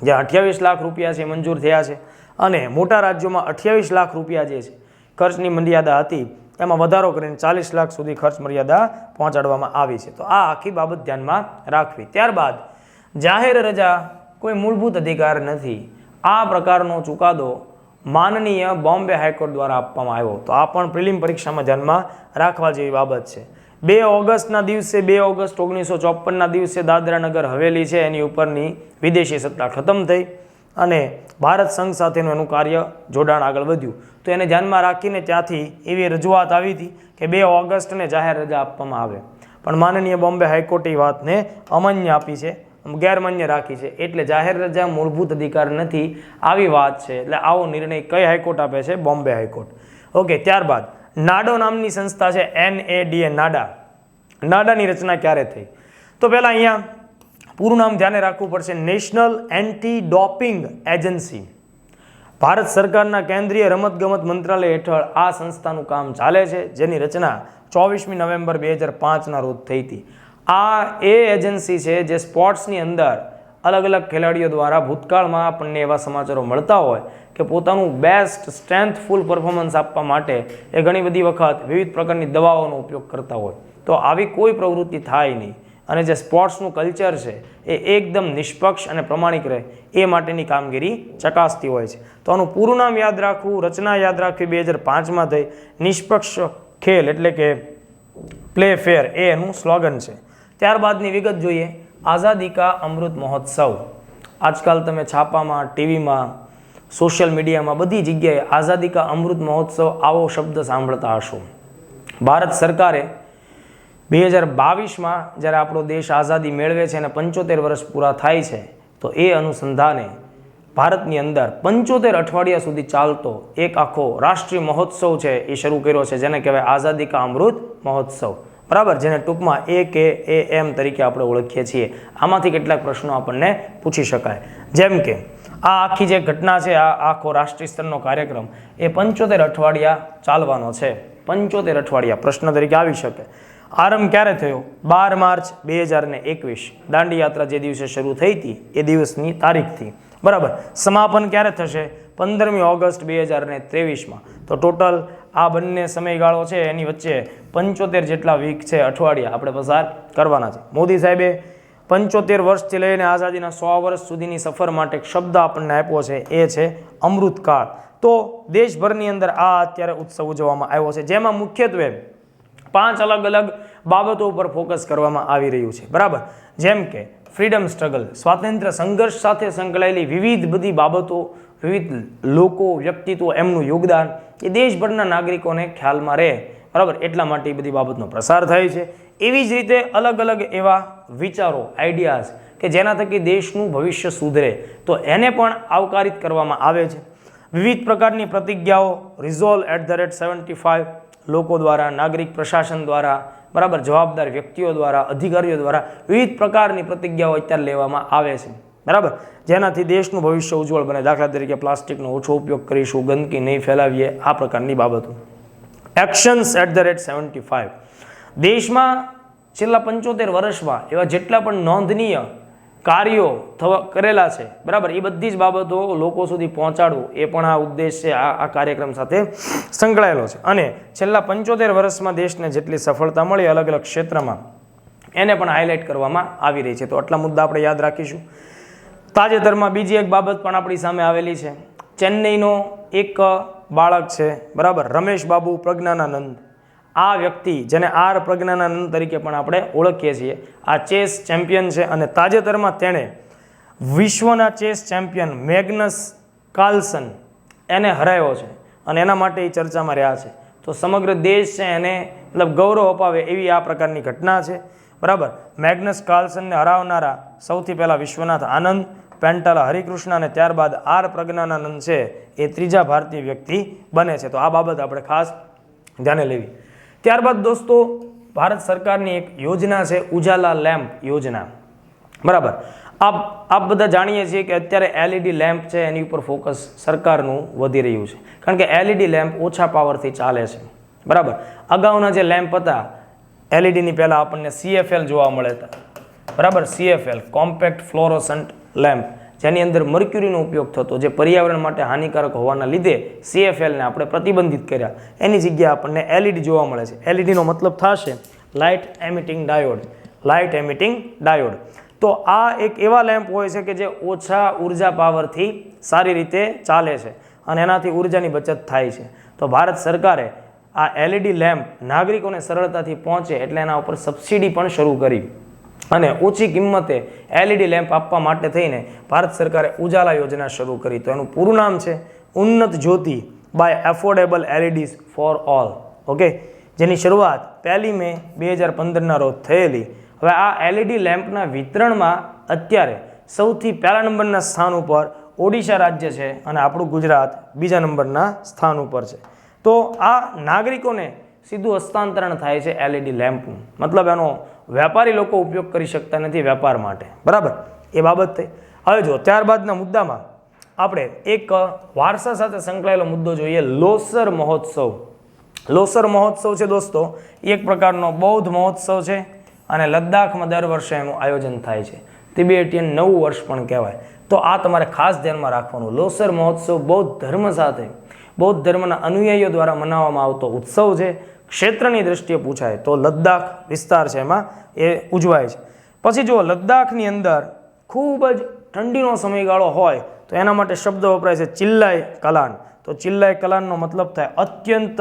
જ્યાં 28 લાખ રૂપિયા છે મંજૂર થયા છે અને મોટા રાજ્યોમાં 28 લાખ રૂપિયા જે છે ખર્ચની મર્યાદા હતી એમાં વધારો કરીને 40 લાખ સુધી ખર્ચ મર્યાદા પહોંચાડવામાં આવી છે. તો આ આખી બાબત ધ્યાનમાં રાખવી. ત્યારબાદ જાહેર રજા કોઈ મૂળભૂત અધિકાર નથી આ પ્રકારનો ચુકાદો માનનીય બોમ્બે હાઈકોર્ટ દ્વારા આપવામાં આવ્યો. તો આ પણ પ્રિલિમ પરીક્ષામાં ધ્યાનમાં રાખવા જેવી બાબત છે. 2 ઓગસ્ટના દિવસે 2 ઓગસ્ટ 1954ના દિવસે દાદરા નગર હવેલી છે એની ઉપરની વિદેશી સત્તા ખતમ થઈ અને ભારત સંઘ સાથેનું એનું કાર્ય જોડાણ આગળ વધ્યું. તો એને ધ્યાનમાં રાખીને ત્યાંથી એવી રજૂઆત આવી હતી કે 2 ઓગસ્ટને જાહેર રજા આપવામાં આવે પણ માનનીય બોમ્બે હાઈકોર્ટે એ વાતને અમાન્ય આપી છે ગેરમાન્ય રાખી છે એટલે જાહેર રજા મૂળભૂત અધિકાર નથી આવી વાત છે. એટલે આવો નિર્ણય કઈ હાઈકોર્ટ આપે છે? બોમ્બે હાઈકોર્ટ. ઓકે. ત્યારબાદ નાડો નામની સંસ્થા છે NADA નાડા. નાડાની રચના ક્યારે થઈ? તો પહેલાં અહીંયા પૂરું નામ ધ્યાને રાખવું પડશે. National anti doping agency. Bharat સરકારના કેન્દ્રીય રમતગમત મંત્રાલય હેઠળ આ સંસ્થાનું કામ ચાલે છે જેની રચના 24મી નવેમ્બર 2005ના રોજ થઈ હતી. આ એ એજન્સી છે જે સ્પોર્ટ્સની અંદર અલગ અલગ ખેલાડીઓ દ્વારા ભૂતકાળમાં આપણને એવા સમાચારો મળતા હોય કે પોતાનું બેસ્ટ સ્ટ્રેન્થફુલ પરફોર્મન્સ આપવા માટે એ ઘણી બધી વખત વિવિધ પ્રકારની દવાઓનો ઉપયોગ કરતા હોય. તો આવી કોઈ પ્રવૃત્તિ થાય નહીં અને જે સ્પોર્ટ્સનું કલ્ચર છે એ એકદમ નિષ્પક્ષ અને પ્રમાણિક રહે એ માટેની કામગીરી ચકાસતી હોય છે. તો આનું પૂરું નામ યાદ રાખવું, રચના યાદ રાખવી 2005માં થઈ. નિષ્પક્ષ ખેલ એટલે કે પ્લે ફેર એ એનું સ્લોગન છે. ત્યારબાદની વિગત જોઈએ. આઝાદી કા અમૃત મહોત્સવ. આજકાલ તમે છાપામાં, ટીવીમાં, સોશિયલ મીડિયામાં બધી જગ્યાએ આઝાદી કા અમૃત મહોત્સવ આવો શબ્દ સાંભળતા હશો. ભારત સરકારે 2022માં જ્યારે આપણો દેશ આઝાદી મેળવે છે અને 75 વર્ષ પૂરા થાય છે તો એ અનુસંધાને ભારતની અંદર 75 અઠવાડિયા સુધી ચાલતો એક આખો રાષ્ટ્રીય મહોત્સવ છે એ શરૂ કર્યો છે જેને કહેવાય આઝાદી કા અમૃત મહોત્સવ. બરાબર, જેને ટૂંકમાં AKAM તરીકે આપણે ઓળખીએ છીએ. આમાંથી કેટલાક પ્રશ્નો આપણને પૂછી શકાય. જેમ કે આ આખી જે ઘટના છે આ આખો રાષ્ટ્રીય સ્તરનો કાર્યક્રમ એ 75 અઠવાડિયા ચાલવાનો છે. 75 અઠવાડિયા પ્રશ્ન તરીકે આવી શકે. આરંભ ક્યારે થયો? 12 માર્ચ 2021. દાંડી યાત્રા જે દિવસે શરૂ થઈ હતી એ દિવસની તારીખથી. બરાબર. સમાપન ક્યારે થશે? 15મી ઓગસ્ટ 2023માં. તો ટોટલ આ બંને સમયગાળો છે એની વચ્ચે 75 જેટલા વીક છે, અઠવાડિયા આપણે પસાર કરવાના છે. મોદી સાહેબે 75 વર્ષથી લઈને આઝાદીના 100 વર્ષ સુધીની સફર માટે શબ્દ આપણને આપ્યો છે એ છે અમૃતકાળ. તો દેશભરની અંદર આ અત્યારે ઉત્સવ ઉજવવામાં આવ્યો છે જેમાં મુખ્યત્વે 5 અલગ અલગ બાબતો ઉપર ફોકસ કરવામાં આવી રહ્યું છે. બરાબર. જેમ કે ફ્રીડમ સ્ટ્રગલ, સ્વાતંત્ર્ય સંઘર્ષ સાથે સંકળાયેલી વિવિધ બધી બાબતો, વિવિધ લોકો, વ્યક્તિત્વ, એમનું યોગદાન એ દેશભરના નાગરિકોને ખ્યાલમાં રહે. બરાબર, એટલા માટે એ બધી બાબતનો પ્રસાર થાય છે. એવી જ રીતે અલગ અલગ એવા વિચારો, આઈડિયાઝ કે જેના થકી દેશનું ભવિષ્ય સુધરે તો એને પણ આવકારિત કરવામાં આવે છે. વિવિધ પ્રકારની પ્રતિજ્ઞાઓ રિઝોલ્વ @75 લોકો દ્વારા, નાગરિક પ્રશાસન દ્વારા, બરાબર, જવાબદાર વ્યક્તિઓ દ્વારા, અધિકારીઓ દ્વારા વિવિધ પ્રકારની પ્રતિજ્ઞાઓ અત્યારે લેવામાં આવે છે. બરાબર, જેનાથી દેશનું ભવિષ્ય ઉજ્જવળ બને. દાખલા તરીકે પ્લાસ્ટિકનો ઓછો ઉપયોગ કરીશું, ગંદકી નહીં ફેલાવીએ, આ પ્રકારની બાબતો. એક્શન્સ @75. દેશમાં છેલ્લા 75 વર્ષમાં એવા જેટલા પણ નોંધનીય કાર્યો કરેલા છે, બરાબર, એ બધી જ બાબતો લોકો સુધી પહોંચાડવું એ પણ આ ઉદ્દેશ છે, આ કાર્યક્રમ સાથે સંકળાયેલો છે. અને છેલ્લા 75 વર્ષમાં દેશને જેટલી સફળતા મળી અલગ અલગ ક્ષેત્રમાં એને પણ હાઇલાઇટ કરવામાં આવી રહી છે. તો આટલા મુદ્દા આપણે યાદ રાખીશું. તાજેતરમાં બીજી એક બાબત પણ આપણી સામે આવેલી છે. ચેન્નઈનો એક બાળક છે, બરાબર, રમેશ બાબુ પ્રજ્ઞાનાનંદ. આ વ્યક્તિ જેને આર પ્રજ્ઞાનાનંદ તરીકે પણ આપણે ઓળખીએ છીએ, આ ચેસ ચેમ્પિયન છે અને તાજેતરમાં તેણે વિશ્વના ચેસ ચેમ્પિયન મેગ્નસ કાર્લસન એને હરાવ્યો છે અને એના માટે એ ચર્ચામાં રહ્યા છે. તો સમગ્ર દેશ છે એને મતલબ ગૌરવ અપાવે એવી આ પ્રકારની ઘટના છે. બરાબર. મેગ્નસ કાર્લસનને હરાવનારા સૌથી પહેલાં વિશ્વનાથ આનંદ, પેન્ટાલા હરિકૃષ્ણ અને ત્યારબાદ આર પ્રજ્ઞાનાનંદ છે એ ત્રીજા ભારતીય વ્યક્તિ બને છે. તો આ બાબત આપણે ખાસ ધ્યાને લેવી. ત્યારબાદ દોસ્તો ભારત સરકારની એક યોજના છે ઉજાલા લેમ્પ યોજના. બરાબર. આપ બધા જાણીએ છીએ કે અત્યારે LED લેમ્પ છે એની ઉપર ફોકસ સરકારનું વધી રહ્યું છે, કારણ કે LED લેમ્પ ઓછા પાવરથી ચાલે છે. બરાબર. અગાઉના જે લેમ્પ હતા LEDની પહેલાં આપણને CFL જોવા મળે હતા. બરાબર. CFL કોમ્પેક્ટ ફ્લોરોસન્ટ લેમ્પ, જેની અંદર મર્ક્યુરીનો ઉપયોગ થતો, જે પર્યાવરણ માટે હાનિકારક હોવાના લીધે CFLને આપણે પ્રતિબંધિત કર્યા. એની જગ્યાએ આપણને LED જોવા મળે છે. LEDનો મતલબ થશે light emitting diode. Light emitting diode. તો આ એક એવા લેમ્પ હોય છે કે જે ઓછા ઉર્જા પાવરથી સારી રીતે ચાલે છે અને એનાથી ઉર્જાની બચત થાય છે. તો ભારત સરકારે આ LED લેમ્પ નાગરિકોને સરળતાથી પહોંચે એટલે એના ઉપર સબસિડી પણ શરૂ કરી અને ઓછી કિંમતે LED લેમ્પ આપવા માટે થઈને ભારત સરકારે ઉજાલા યોજના શરૂ કરી. તો એનું પૂરું નામ છે Unnat Jyoti by affordable LEDs for all. Okay, જેની શરૂઆત 1 મે 2015ના રોજ થયેલી. હવે આ LED લેમ્પના વિતરણમાં અત્યારે સૌથી પહેલા નંબરના સ્થાન ઉપર ઓડિશા રાજ્ય છે અને આપણું ગુજરાત બીજા નંબરના સ્થાન ઉપર છે. તો આ નાગરિકોને સીધું હસ્તાંતરણ થાય છે LED લેમ્પનું, મતલબ એનો વેપારી લોકો ઉપયોગ કરી શકતા નથી વેપાર માટે. બરાબર, એ બાબત થઈ. હવે જો ત્યારબાદના મુદ્દામાં આપણે એક વારસા સાથે સંકળાયેલો મુદ્દો જોઈએ, લોસર મહોત્સવ. લોસર મહોત્સવ છે દોસ્તો એ એક પ્રકારનો બૌદ્ધ મહોત્સવ છે અને લદ્દાખમાં દર વર્ષે એનું આયોજન થાય છે. તિબેટિયન નવું વર્ષ પણ કહેવાય. તો આ તમારે ખાસ ધ્યાનમાં રાખવાનું. લોસર મહોત્સવ બૌદ્ધ ધર્મ સાથે, બૌદ્ધ ધર્મના અનુયાયીઓ દ્વારા મનાવવામાં આવતો ઉત્સવ છે. ક્ષેત્રની દ્રષ્ટિએ પૂછાય તો લદ્દાખ વિસ્તાર છે એમાં એ ઉજવાય છે. પછી જો લદ્દાખની અંદર ખૂબ જ ઠંડીનો સમયગાળો હોય તો એના માટે શબ્દ વપરાય છે ચિલ્લાઈ કલાન. તો ચિલ્લાઈ કલાનનો મતલબ થાય અત્યંત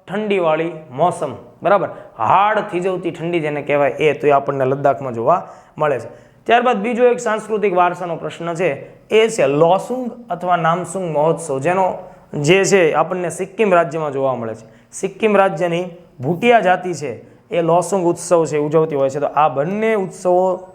ઠંડીવાળી મોસમ. બરાબર, હાડ થીજવતી ઠંડી જેને કહેવાય એ, તો એ આપણને લદ્દાખમાં જોવા મળે છે. ત્યારબાદ બીજો એક સાંસ્કૃતિક વારસાનો પ્રશ્ન છે એ છે લોસુંગ અથવા નામસુંગ મહોત્સવ, જેનો જે છે આપણને સિક્કિમ રાજ્યમાં જોવા મળે છે. સિક્કિમ રાજ્યની ભૂટિયા જાતિ છે એ લોસુંગ ઉત્સવ છે ઉજવતી હોય છે. તો આ બંને ઉત્સવો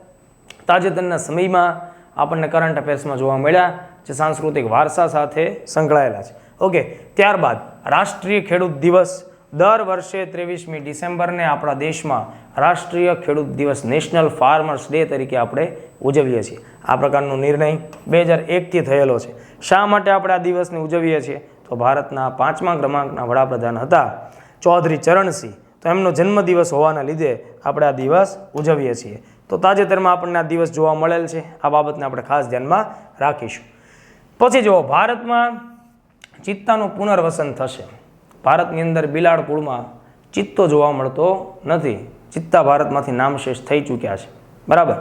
તાજેતરના સમયમાં આપણને કરંટ અફેર્સમાં જોવા મળ્યા, જે સાંસ્કૃતિક વારસા સાથે સંકળાયેલા છે. ઓકે, ત્યારબાદ રાષ્ટ્રીય ખેડૂત દિવસ. દર વર્ષે 23મી ડિસેમ્બરને આપણા દેશમાં રાષ્ટ્રીય ખેડૂત દિવસ, નેશનલ ફાર્મર્સ ડે તરીકે આપણે ઉજવીએ છીએ. આ પ્રકારનો નિર્ણય 2001થી થયેલો છે. શા માટે આપણે આ દિવસને ઉજવીએ છીએ? તો ભારતના 5મા ક્રમાંકના વડાપ્રધાન હતા ચૌધરી ચરણસિંહ. તો એમનો જન્મદિવસ હોવાના લીધે આપણે આ દિવસ ઉજવીએ છીએ. તો તાજેતરમાં આપણને આ દિવસ જોવા મળેલ છે. આ બાબતને આપણે ખાસ ધ્યાનમાં રાખીશું. પછી જુઓ, ભારતમાં ચિત્તાનું પુનર્વસન થશે. ભારતની અંદર બિલાડ કુળમાં ચિત્તો જોવા મળતો નથી. ચિત્તા ભારતમાંથી નામશેષ થઈ ચૂક્યા છે. બરાબર.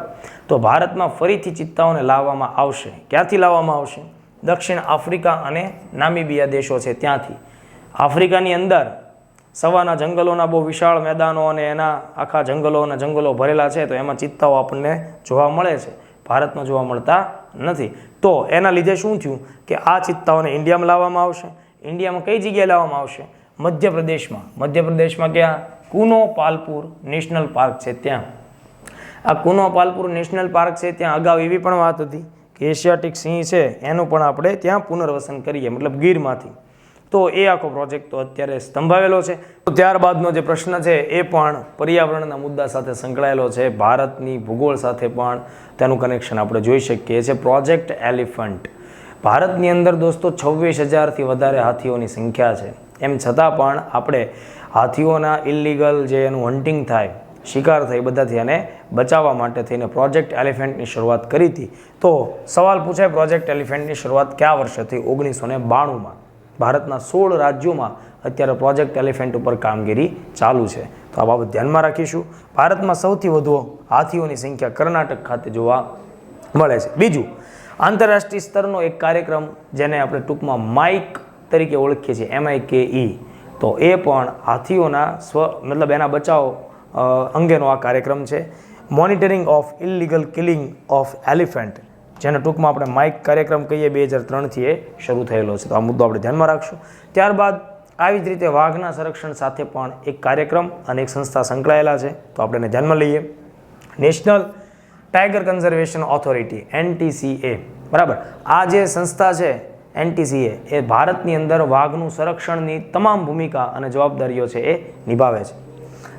તો ભારતમાં ફરીથી ચિત્તાઓને લાવવામાં આવશે. ક્યાંથી લાવવામાં આવશે? દક્ષિણ આફ્રિકા અને નામીબિયા દેશો છે ત્યાંથી. આફ્રિકાની અંદર સવાના જંગલોના બહુ વિશાળ મેદાનો અને એના આખા જંગલો ભરેલા છે. તો એમાં ચિત્તાઓ આપણને જોવા મળે છે, ભારતમાં જોવા મળતા નથી. તો એના લીધે શું થયું કે આ ચિત્તાઓને ઇન્ડિયામાં લાવવામાં આવશે. ઇન્ડિયામાં કઈ જગ્યાએ લાવવામાં આવશે? મધ્યપ્રદેશમાં. મધ્યપ્રદેશમાં ક્યાં? કુનો પાલપુર નેશનલ પાર્ક છે ત્યાં. આ કુનો પાલપુર નેશનલ પાર્ક છે ત્યાં અગાઉ એવી પણ વાત હતી કે એશિયાટિક સિંહ છે એનું પણ આપણે ત્યાં પુનર્વસન કરીએ, મતલબ ગીરમાંથી. તો એ આખો પ્રોજેક્ટ તો અત્યારે સ્તંભાવેલો છે. તો ત્યારબાદનો જે પ્રશ્ન છે એ પણ પર્યાવરણના મુદ્દા સાથે સંકળાયેલો છે. ભારતની ભૂગોળ સાથે પણ તેનું કનેક્શન આપણે જોઈ શકીએ છીએ. Project elephant. ભારતની અંદર દોસ્તો 26,000થી વધારે હાથીઓની સંખ્યા છે. એમ છતાં પણ આપણે હાથીઓના ઇલીગલ જે એનું હન્ટિંગ થાય, શિકાર થાય, બધાથી એને બચાવવા માટે થઈને પ્રોજેક્ટ એલિફન્ટની શરૂઆત કરી હતી. તો સવાલ પૂછાય, પ્રોજેક્ટ એલિફન્ટની શરૂઆત કયા વર્ષે થઈ? 1992માં. ભારતના 16 રાજ્યોમાં અત્યારે પ્રોજેક્ટ એલિફન્ટ ઉપર કામગીરી ચાલુ છે. તો આ બાબત ધ્યાનમાં રાખીશું. ભારતમાં સૌથી વધુ હાથીઓની સંખ્યા કર્ણાટક ખાતે જોવા મળે છે. બીજું, આંતરરાષ્ટ્રીય સ્તરનો એક કાર્યક્રમ જેને આપણે ટૂંકમાં માઇક તરીકે ઓળખીએ છીએ, MIKE. તો એ પણ હાથીઓના મતલબ એના બચાવ અંગેનો આ કાર્યક્રમ છે. Monitoring of illegal killing of elephant. જેને ટૂંકમાં આપણે માઇક કાર્યક્રમ કહીએ 2003થી એ શરૂ થયેલો છે. તો આ મુદ્દો આપણે ધ્યાનમાં રાખશું. ત્યારબાદ આવી જ રીતે વાઘના સંરક્ષણ સાથે પણ એક કાર્યક્રમ અને એક સંસ્થા સંકળાયેલા છે, તો આપણે એને ધ્યાનમાં લઈએ. National tiger conservation authority NTCA, બરાબર. આ જે સંસ્થા છે NTCA એ ભારતની અંદર વાઘનું સંરક્ષણની તમામ ભૂમિકા અને જવાબદારીઓ છે એ નિભાવે છે,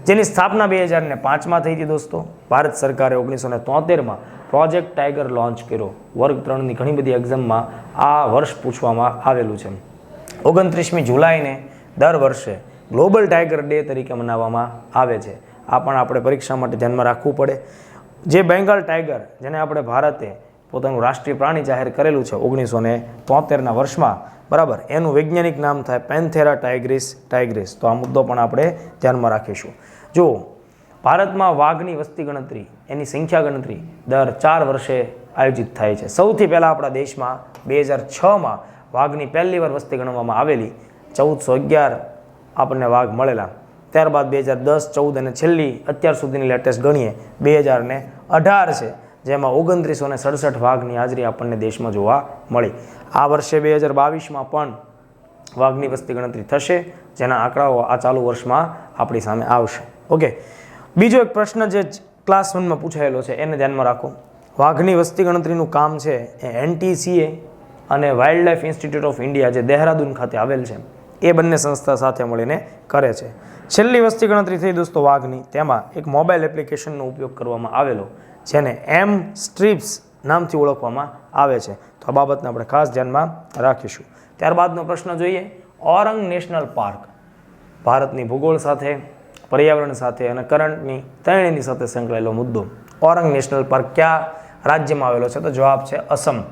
જેની સ્થાપના 2005માં થઈ હતી. દોસ્તો, ભારત સરકારે 1973માં પ્રોજેક્ટ ટાઈગર લોન્ચ કર્યો. વર્ગ 3ની ઘણી બધી એક્ઝામમાં આ વર્ષ પૂછવામાં આવેલું છે. 29મી જુલાઈને દર વર્ષે ગ્લોબલ ટાઈગર ડે તરીકે મનાવવામાં આવે છે. આ પણ આપણે પરીક્ષા માટે ધ્યાનમાં રાખવું પડે. જે બેંગાલ ટાઈગર, જેને આપણે ભારતે પોતાનું રાષ્ટ્રીય પ્રાણી જાહેર કરેલું છે 1973ના વર્ષમાં, બરાબર, એનું વૈજ્ઞાનિક નામ થાય પેન્થેરા ટાઇગ્રિસ. તો આ મુદ્દો પણ આપણે ધ્યાનમાં રાખીશું. જો ભારતમાં વાઘની વસ્તી ગણતરી, એની સંખ્યા ગણતરી દર 4 વર્ષે આયોજિત થાય છે. સૌથી પહેલાં આપણા દેશમાં 2006માં વાઘની પહેલી વાર વસ્તી ગણવામાં આવેલી. 1411 આપણને વાઘ મળેલા. ત્યારબાદ 2010, 14 અને છેલ્લી અત્યાર સુધીની લેટેસ્ટ ગણીએ 2018 છે, જેમાં 2967 વાઘની હાજરી આપણને દેશમાં જોવા મળી. આ વર્ષે 2022માં પણ વાઘની વસ્તી ગણતરી થશે, જેના આંકડાઓ આ ચાલુ વર્ષમાં આપણી સામે આવશે. ઓકે, બીજો એક પ્રશ્ન જે ક્લાસ 1માં પૂછાયેલો છે એને ધ્યાનમાં રાખો. વાઘની વસ્તી ગણતરીનું કામ છે એ NTCA અને wild life institute of India, જે દેહરાદૂન ખાતે આવેલ છે, એ બંને સંસ્થા સાથે મળીને કરે છે. છેલ્લી વસ્તી ગણતરી થઈ દોસ્તો વાઘની, તેમાં એક મોબાઈલ એપ્લિકેશનનો ઉપયોગ કરવામાં આવેલો, જેને M-Strips નામથી ઓળખવામાં આવે છે. તો આ બાબતને આપણે ખાસ ધ્યાનમાં રાખીશું. ત્યારબાદનો પ્રશ્ન જોઈએ. ઓરંગ નેશનલ પાર્ક ભારતની ભૂગોળ સાથે, પર્યાવરણ સાથે અને કરંટની ત્રણેયની સાથે સંકળાયેલો મુદ્દો. ઓરંગ નેશનલ પાર્ક કયા રાજ્યમાં આવેલો છે? તો જવાબ છે અસમ.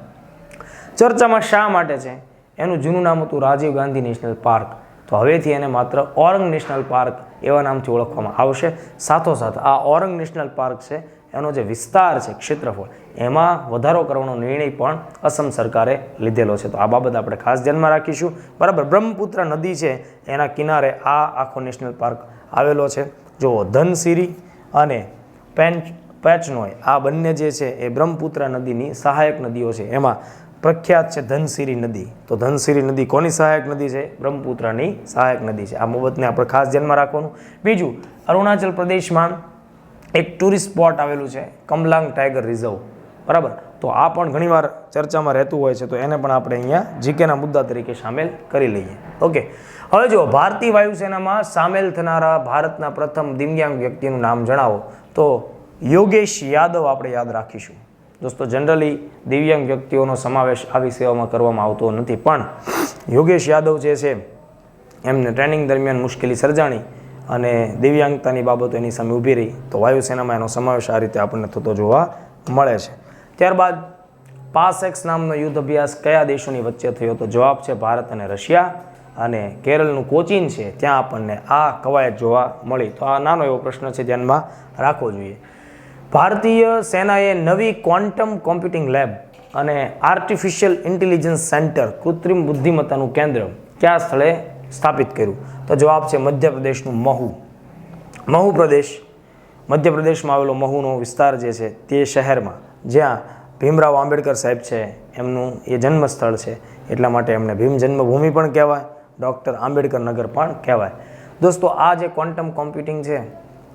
ચર્ચામાં શા માટે છે? એનું જૂનું નામ હતું રાજીવ ગાંધી નેશનલ પાર્ક. તો હવેથી એને માત્ર ઓરંગ નેશનલ પાર્ક એવા નામથી ઓળખવામાં આવશે. સાથોસાથ આ ઓરંગ નેશનલ પાર્ક છે, એનો જે વિસ્તાર છે, ક્ષેત્રફળ, એમાં વધારો કરવાનો નિર્ણય પણ અસમ સરકારે લીધેલો છે. તો આ બાબત આપણે ખાસ ધ્યાનમાં રાખીશું, બરાબર. બ્રહ્મપુત્ર નદી છે એના કિનારે આ આખો નેશનલ પાર્ક આવેલો છે. જુઓ, ધનસિરી અને પેચનોય, આ બંને જે છે એ બ્રહ્મપુત્ર નદીની સહાયક નદીઓ છે. એમાં પ્રખ્યાત છે ધનસિરી નદી. તો ધનસિરી નદી કોની સહાયક નદી છે? બ્રહ્મપુત્રની સહાયક નદી છે. આ બાબતને આપણે ખાસ ધ્યાનમાં રાખવાનું. બીજું, અરુણાચલ પ્રદેશમાં એક ટુરિસ્ટ સ્પોટ આવેલું છે, કમલાંગ ટાઈગર રિઝર્વ, બરાબર. તો આ પણ ઘણીવાર ચર્ચામાં રહેતું હોય છે, તો એને પણ આપણે અહીંયા જીકેના મુદ્દા તરીકે સામેલ કરી લઈએ. ઓકે, હવે જો ભારતીય વાયુસેનામાં સામેલ થનારા ભારતના પ્રથમ દિવ્યાંગ વ્યક્તિનું નામ જણાવો. તો યોગેશ યાદવ આપણે યાદ રાખીશું. દોસ્તો, જનરલી દિવ્યાંગ વ્યક્તિઓનો સમાવેશ આવી સેવામાં કરવામાં આવતો નથી, પણ યોગેશ યાદવ જે છે એમને ટ્રેનિંગ દરમિયાન મુશ્કેલી સર્જાણી અને દિવ્યાંગતાની બાબતો એની સામે ઊભી રહી, તો વાયુસેનામાં એનો સમાવેશ આ રીતે આપણને થતો જોવા મળે છે. ત્યારબાદ પાસેક્સ નામનો યુદ્ધ અભ્યાસ કયા દેશોની વચ્ચે થયો? તો જવાબ છે ભારત અને રશિયા. અને કેરળનું કોચીન છે, ત્યાં આપણને આ કવાયત જોવા મળી. તો આ નાનો એવો પ્રશ્ન છે, ધ્યાનમાં રાખવો જોઈએ. ભારતીય સેનાએ નવી ક્વોન્ટમ કોમ્પ્યુટિંગ લેબ અને આર્ટિફિશિયલ ઇન્ટેલિજન્સ સેન્ટર, કૃત્રિમ બુદ્ધિમત્તાનું કેન્દ્ર કયા સ્થળે સ્થાપિત કર્યું? તો જવાબ છે મધ્યપ્રદેશનું મહુ પ્રદેશ. મધ્યપ્રદેશમાં આવેલો મહુનો વિસ્તાર જે છે તે શહેરમાં, જ્યાં ભીમરાવ આંબેડકર સાહેબ છે એમનું એ જન્મસ્થળ છે, એટલા માટે એમને ભીમ જન્મભૂમિ પણ કહેવાય, ડૉક્ટર આંબેડકર નગર પણ કહેવાય. દોસ્તો, આ જે ક્વોન્ટમ કોમ્પ્યુટિંગ છે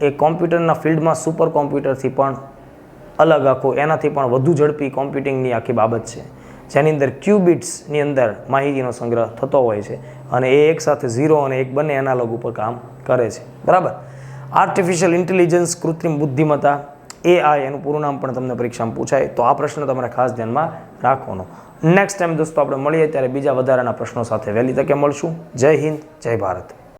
એ કોમ્પ્યુટરના ફિલ્ડમાં સુપર કોમ્પ્યુટરથી પણ અલગ, આખું એનાથી પણ વધુ ઝડપી કોમ્પ્યુટિંગની આખી બાબત છે, જેની અંદર ક્યુબિટ્સની અંદર માહિતીનો સંગ્રહ થતો હોય છે અને એ એકસાથે 0 અને 1 બંને એનાલોગ ઉપર કામ કરે છે, બરાબર. આર્ટિફિશિયલ ઇન્ટેલિજન્સ, કૃત્રિમ બુદ્ધિમત્તા, AI, એનું પૂરું નામ પણ તમને પરીક્ષામાં પૂછાય, તો આ પ્રશ્ન તમારે ખાસ ધ્યાનમાં રાખવાનો. નેક્સ્ટ ટાઈમ દોસ્તો આપણે મળીએ ત્યારે બીજા વધારાના પ્રશ્નો સાથે વહેલી તકે મળશું. જય હિન્દ, જય ભારત.